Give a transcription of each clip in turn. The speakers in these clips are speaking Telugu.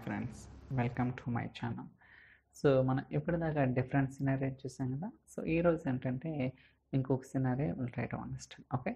Friends, welcome to my channel. So మనం ఇప్పటిదాకా డిఫరెంట్ సినారియో చూసాం కదా. సో ఈరోజు ఏంటంటే ఇంకొక scenario will try to understand. Okay,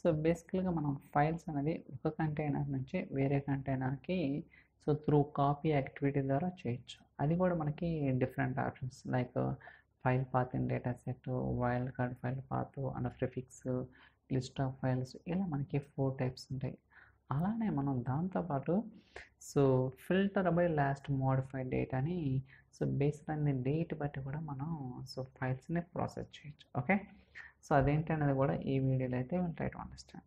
so బేసికల్గా మనం ఫైల్స్ అనేది ఒక కంటైనర్ నుంచి వేరే కంటైనర్కి సో త్రూ కాపీ యాక్టివిటీ ద్వారా చేయొచ్చు. అది కూడా మనకి different options like file path in dataset, wildcard file path and prefix, list of files, ఇలా మనకి 4 టైప్స్ ఉంటాయి. అలానే మనం దాంతోపాటు so filter by last modified date అని so based on the date బట్టి కూడా మనం సో ఫైల్స్ని ప్రాసెస్ చేయొచ్చు. ఓకే, సో అదేంటి అనేది కూడా ఈ వీడియోలో అయితే will try to understand.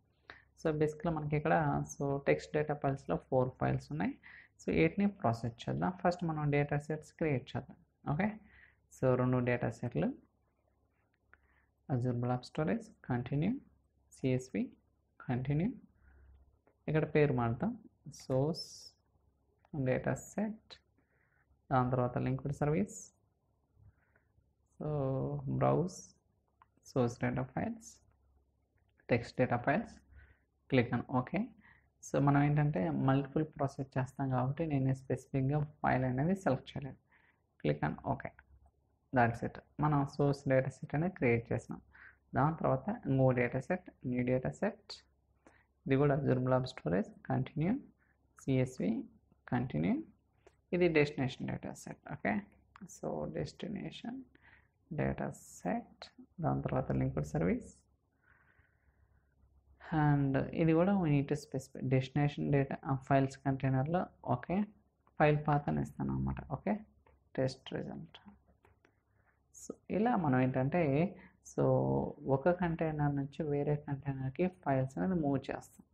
So బేసిక్గా మనకి ఇక్కడ సో టెక్స్ట్ డేటా ఫైల్స్లో 4 ఫైల్స్ ఉన్నాయి. సో వీటిని ప్రాసెస్ చేద్దాం. ఫస్ట్ మనం డేటా సెట్స్ క్రియేట్ చేద్దాం. ఓకే, సో 2 డేటా సెట్లు Azure blob storage continue, CSV continue, ఇక్కడ పేరు మారుతాం సోర్స్ డేటా సెట్, దాని తర్వాత linked service, so browse source data files, text data files, click on okay. So మనం ఏంటంటే మల్టిపుల్ ప్రాసెస్ చేస్తాం కాబట్టి నేను స్పెసిఫిక్గా ఫైల్ అనేది సెలెక్ట్ చేయలేదు. Click on okay, that's it. మనం సోర్స్ డేటా సెట్ అనేది క్రియేట్ చేసినాం. దాని తర్వాత ఇంకో data set, new data set, ఇది కూడా Azure blob storage continue, CSV continue, ఇది destination data set. Okay, so destination data set, దాని తర్వాత లింక్డ్ సర్వీస్, అండ్ ఇది కూడా we need to specify destination data files కంటైనర్లో ఓకే ఫైల్ పాత్ అని ఇస్తాను అనమాట. Okay, test result. సో ఇలా మనం ఏంటంటే సో ఒక కంటైనర్ నుంచి వేరే కంటైనర్కి ఫైల్స్ అనేది మూవ్ చేస్తాం.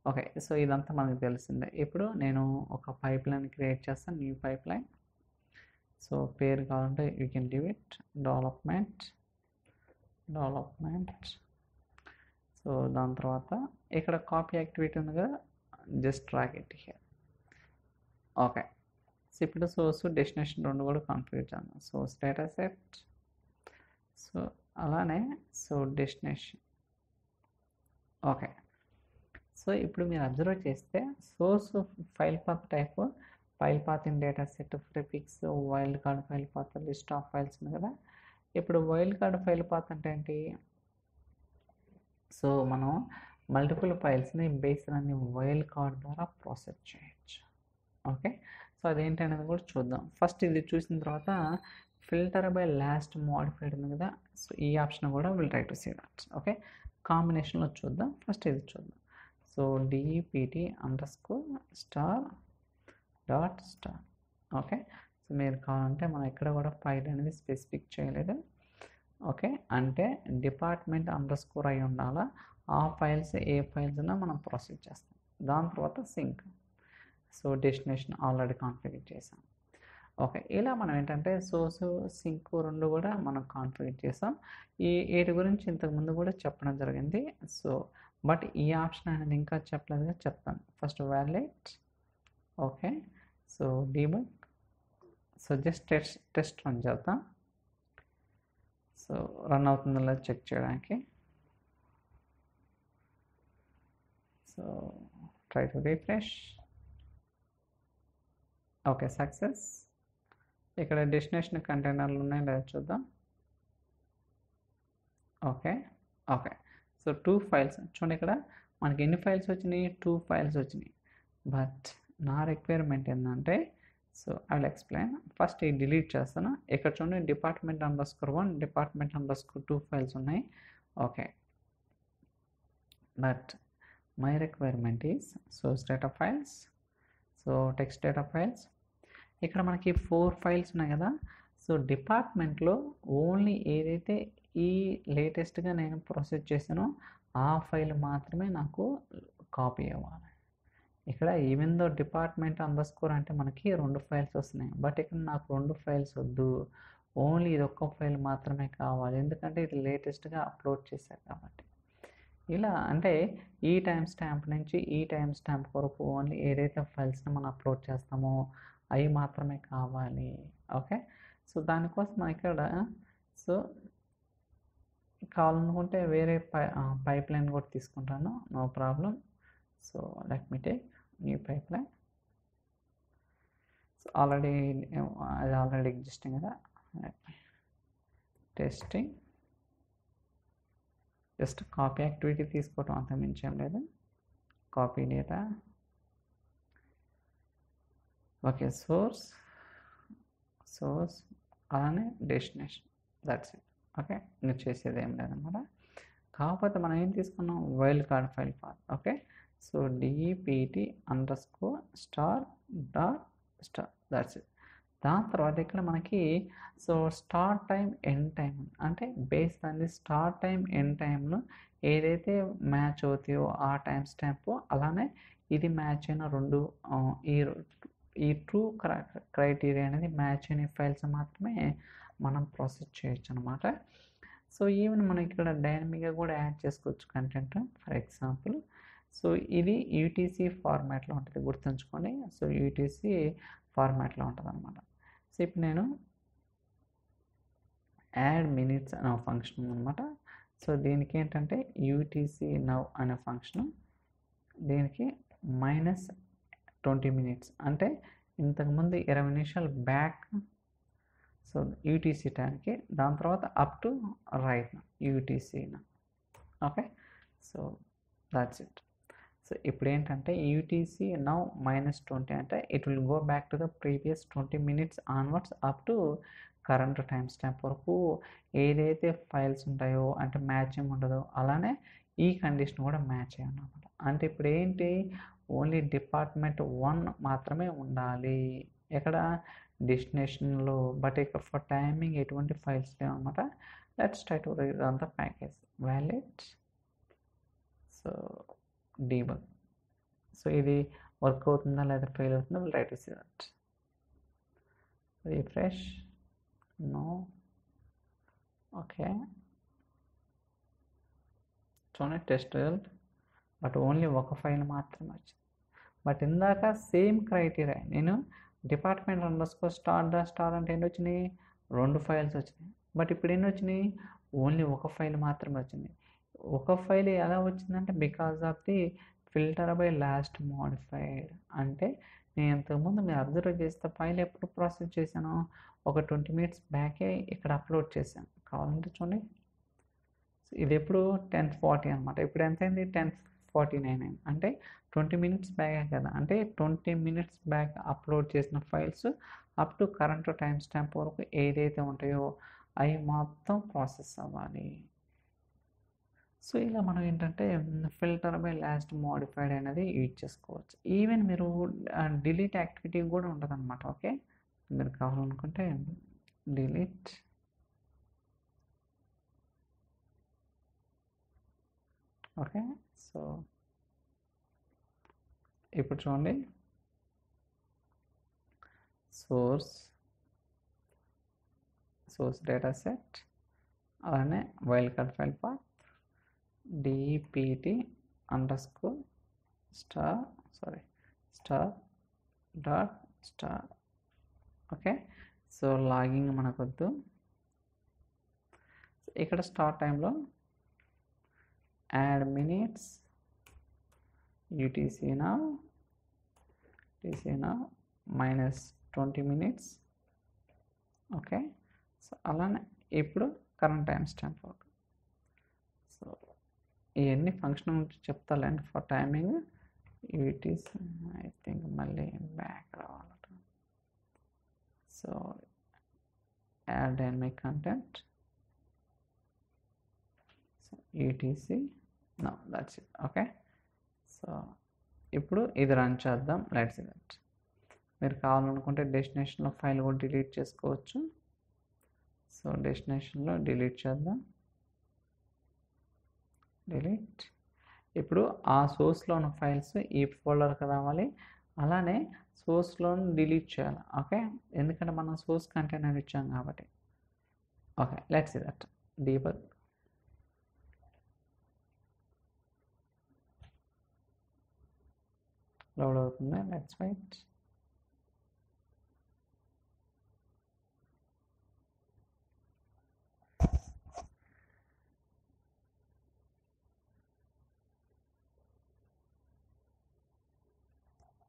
ఓకే, సో ఇదంతా మనకు తెలిసిందే. ఇప్పుడు నేను ఒక పైప్ లైన్ క్రియేట్ చేస్తాను, న్యూ పైప్ లైన్. సో పేరు కావాలంటే you can give it development. So దాని తర్వాత ఇక్కడ కాపీ యాక్టివిటీ ఉంది కదా, just drag it here. Okay, so ఇప్పుడు సోర్స్ డెస్టినేషన్ 2 కూడా కాన్ఫిగర్ చేద్దాం. సోర్స్ డేటా సెట్, సో అలానే సో డెస్టినేషన్. ఓకే, సో ఇప్పుడు మీరు అబ్జర్వ్ చేస్తే source file path type file path in data set, prefix, wild card file path, list of files ఉంది కదా. ఇప్పుడు వైల్డ్ కార్డ్ ఫైల్ పాత్ అంటే ఏంటి? సో మనం మల్టిపుల్ ఫైల్స్ని బేస్డ్ అనే వైల్డ్ కార్డ్ ద్వారా ప్రాసెస్ చేయొచ్చు. ఓకే, సో అదేంటి అనేది కూడా చూద్దాం. ఫస్ట్ ఇది చూసిన తర్వాత ఫిల్టర్ బై లాస్ట్ మోడిఫైడ్ ఉంది కదా, సో ఈ ఆప్షన్ కూడా will try to see that. Okay, కాంబినేషన్లో చూద్దాం. ఫస్ట్ ఇది చూద్దాం. So DPT underscore star dot star. Okay, so మీరు కావాలంటే మనం ఎక్కడ కూడా ఫైల్ అనేది స్పెసిఫిక్ చేయలేదు. ఓకే, అంటే డిపార్ట్మెంట్ అండర్స్కోర్ అయి ఉండాలా, ఆ ఫైల్స్ ఏ ఫైల్స్ ఉన్నా మనం ప్రాసెస్ చేస్తాం. దాని తర్వాత sink, so destination already configure చేసాం. ఓకే, ఇలా మనం ఏంటంటే సోర్స్ సింక్ 2 కూడా మనం కాన్ఫిగర్ చేసాం. వీటి గురించి ఇంతకుముందు కూడా చెప్పడం జరిగింది. సో బట్ ఈ ఆప్షన్ అనేది ఇంకా చెప్పలేదుగా, చెప్తాను. First validate. Okay, so debug. So just test run చేద్దాం. సో రన్ అవుతుందో లేదో చెక్ చేయడానికి. So try to refresh. Okay, success. ఇక్కడ డెస్టినేషన్ కంటైనర్లు ఉన్నాయి లేదా చూద్దాం. ఓకే, సో 2 ఫైల్స్ చూడండి. ఇక్కడ మనకి ఎన్ని ఫైల్స్ వచ్చినాయి? 2 ఫైల్స్ వచ్చినాయి. బట్ నా రిక్వైర్మెంట్ ఏంటంటే, so I will explain. First ఇది డిలీట్ చేస్తాను. ఇక్కడ చూడండి డిపార్ట్మెంట్ _1, డిపార్ట్మెంట్ _2 ఫైల్స్ ఉన్నాయి. Okay, but my requirement is source data files, so text data files. ఇక్కడ మనకి 4 ఫైల్స్ ఉన్నాయి కదా. సో డిపార్ట్మెంట్లో ఓన్లీ ఏదైతే ఈ లేటెస్ట్గా నేను ప్రాసెస్ చేసానో ఆ ఫైల్ మాత్రమే నాకు కాపీ అవ్వాలి. ఇక్కడ ఈవెన్ దో డిపార్ట్మెంట్ అండర్స్కోర్ అంటే మనకి 2 ఫైల్స్ వస్తున్నాయి. బట్ ఇక్కడ నాకు 2 ఫైల్స్ వద్దు, ఓన్లీ ఇది ఒక్క ఫైల్ మాత్రమే కావాలి. ఎందుకంటే ఇది లేటెస్ట్గా అప్లోడ్ చేశారు కాబట్టి. ఇలా అంటే ఈ టైం స్టాంప్ నుంచి ఈ టైం స్టాంప్ వరకు ఓన్లీ ఏదైతే ఫైల్స్ని మనం అప్లోడ్ చేస్తామో అవి మాత్రమే కావాలి. ఓకే, సో దానికోసం ఇక్కడ సో కావాలనుకుంటే వేరే పైప్ లైన్ కూడా తీసుకుంటాను, no problem. So let me take new pipeline. Already అది ఆల్రెడీ ఎగ్జిస్టింగ్ కదా. టెస్టింగ్ జస్ట్ కాపీ యాక్టివిటీ తీసుకోవటం అంత మించి ఏం లేదు. కాపీ డేటా, ఓకే, సోర్స్ అలానే డెస్టినేషన్, దట్స్ ఇట్. ఓకే, ఇంకా చేసేది ఏం లేదన్నమాట. కాకపోతే మనం ఏం తీసుకున్నాం, wildcard file path. Okay, so DEPT_star.star, that's it. దాని తర్వాత ఇక్కడ మనకి so start time end time అంటే based on the start time end టైంలో ఏదైతే మ్యాచ్ అవుతాయో ఆ టైం స్టాంప్, అలానే ఇది మ్యాచ్ అయిన రెండు ఈ ట్రూ క్రైటీరియా అనేది మ్యాచ్ అయిన ఫైల్స్ మాత్రమే మనం ప్రాసెస్ చేయొచ్చు అనమాట. సో ఈవెన్ మనం ఇక్కడ డైనమిక్గా కూడా యాడ్ చేసుకోవచ్చు కంటెంట్. ఫర్ ఎగ్జాంపుల్, సో ఇది యూటీసీ ఫార్మాట్లో ఉంటుంది, గుర్తుంచుకోండి. సో యూటీసీ ఫార్మాట్లో ఉంటుంది అనమాట. సో ఇప్పుడు నేను యాడ్ మినిట్స్ అనే ఫంక్షన్ అనమాట. సో దీనికి ఏంటంటే యూటీసీ నవ్ అనే ఫంక్షన్, దీనికి -20 minutes అంటే ఇంతకుముందు 20 నిమిషాలు బ్యాక్, సో యూటీసీ టైంకి, దాని తర్వాత up to right UTC. Okay, so that's it. So ఇప్పుడు ఏంటంటే యూటీసీ నవ్ -20 అంటే it will go back to the previous 20 minutes onwards up to current timestamp వరకు ఏదైతే ఫైల్స్ ఉంటాయో అంటే మ్యాచింగ్ ఉండదో అలానే ఈ కండిషన్ కూడా మ్యాచ్ అయ్యాలన్నమాట. అంటే ఇప్పుడు ఏంటి, ఓన్లీ డిపార్ట్మెంట్ 1 మాత్రమే ఉండాలి ఎక్కడ, డెస్టినేషన్లో. బట్ ఇక్కడ ఫర్ టైమింగ్ ఎటువంటి ఫైల్స్ లేవు అనమాట. Let's try to run the package valid. So debug, so ఇది వర్క్ అవుతుందా లేదా ఫెయిల్ అవుతుందా, will try to see that. Refresh, no, okay, చూడండి టెస్ట్ రిజల్ట్, బట్ ఓన్లీ ఒక ఫైల్ మాత్రమే వచ్చింది. బట్ ఇందాక సేమ్ క్రైటీరియా, నేను department_star అంటే ఎన్ని వచ్చినాయి, 2 ఫైల్స్ వచ్చినాయి. బట్ ఇప్పుడు ఎన్ని వచ్చినాయి, ఓన్లీ ఒక ఫైల్ మాత్రమే వచ్చింది. ఒక ఫైల్ ఎలా వచ్చిందంటే because of the filter by last modified. అంటే నేను ఇంతకుముందు మీరు అబ్జర్వ్ చేస్తే ఫైల్ ఎప్పుడు ప్రాసెస్ చేశాను, ఒక 20 minutes బ్యాకే ఇక్కడ అప్లోడ్ చేశాను. కావాలంటే చూడండి, ఇది ఎప్పుడు 10:40 అనమాట. ఇప్పుడు ఎంత అయింది, 10:49 అయింది. అంటే 20 minutes బ్యాక్ కదా, అంటే 20 minutes బ్యాక్ అప్లోడ్ చేసిన files up to current timestamp వరకు ఏదైతే ఉంటాయో అవి మొత్తం ప్రాసెస్ అవ్వాలి. సో ఇలా మనం ఏంటంటే ఫిల్టర్ బై లాస్ట్ మోడిఫైడ్ అనేది యూజ్ చేసుకోవచ్చు. ఈవెన్ మీరు డిలీట్ యాక్టివిటీ కూడా ఉంటుంది అనమాట. ఓకే, మీరు కావాలనుకుంటే డిలీట్, ఓకే. సో ఇప్పుడు చూడండి, సోర్స్ డేటా సెట్, అలానే wildcard file path DEPT_star.star. Okay, so logging మనకొద్దు. ఇక్కడ స్టార్ట్ టైంలో add minutes UTC now -20 minutes. Okay, so అలానే ఇప్పుడు కరెంట్ టైం స్టాంప్ వరకు. సో ఇవన్నీ ఫంక్షన్ గురించి చెప్తాలేండి. For timing UTC I think మళ్ళీ బ్యాక్ రావాలట. So add dynamic content, so UTC no, that's it. Okay, so ఇప్పుడు ఇది రన్ చేద్దాం. Let's see that. మీరు కావాలనుకుంటే డెస్టినేషన్లో ఫైల్ కూడా డిలీట్ చేసుకోవచ్చు. సో డెస్టినేషన్లో డిలీట్ చేద్దాం, డిలీట్. ఇప్పుడు ఆ సోర్స్లో ఉన్న ఫైల్స్ ఈ ఫోల్డర్కి రావాలి, అలానే సోర్స్లో డిలీట్ చేయాలి. ఓకే, ఎందుకంటే మనం సోర్స్ కంటైనర్ ఇచ్చాం కాబట్టి. Okay, let's see that. Debug, load అవుతుంది, లెట్స్ వెయిట్.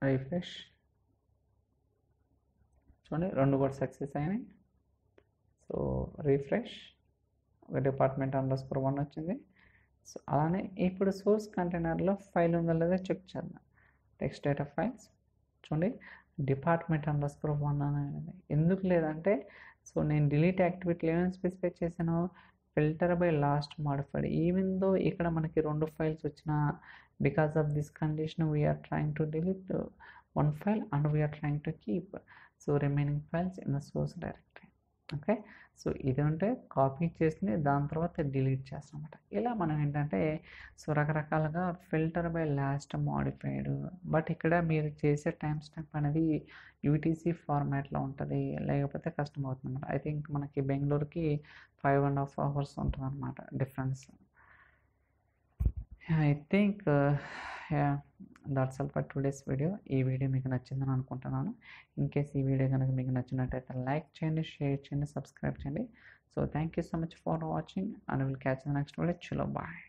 రిఫ్రెష్, చూడండి 2 కూడా సక్సెస్ అయినాయి. సో రిఫ్రెష్, ఒక department_1 వచ్చింది. సో అలానే ఇప్పుడు సోర్స్ కంటైనర్లో ఫైల్ ఉందో లేదో చెక్ చేద్దాం. టెక్స్ట్ డేటా ఫైల్స్ చూడండి department_1 అనేది ఎందుకు లేదంటే, సో నేను డిలీట్ యాక్టివిటీ ఏమైనా స్పెసిఫై చేశాను, filter by last modified. Even though ఇక్కడ మనకి 2 ఫైల్స్ వచ్చిన, because of this condition we're trying to delete 1 file and we're trying to keep so remaining files in the source directory. Okay, so ఇది అంటే కాపీ చేసింది, దాని తర్వాత డిలీట్ చేస్తాం అన్నమాట. ఇలా మనం ఏంటంటే సో రకరకాలుగా filter by last modified. But ఇక్కడ మీరు చేసే టైం స్టాంప్ అనేది యూటీసీ ఫార్మాట్లో ఉంటుంది, లేకపోతే కష్టం అవుతుంది అన్నమాట. ఐ థింక్ మనకి బెంగళూరుకి 5.5 hours ఉంటుంది అన్నమాట difference. I think that's all for today's video. ఈ వీడియో మీకు నచ్చిందని అనుకుంటున్నాను. ఇన్ కేస్ ఈ వీడియో కనుక మీకు నచ్చినట్టయితే లైక్ చేయండి, షేర్ చేయండి, సబ్స్క్రైబ్ చేయండి. So thank you so much for watching and will catch the next video. చలో బాయ్.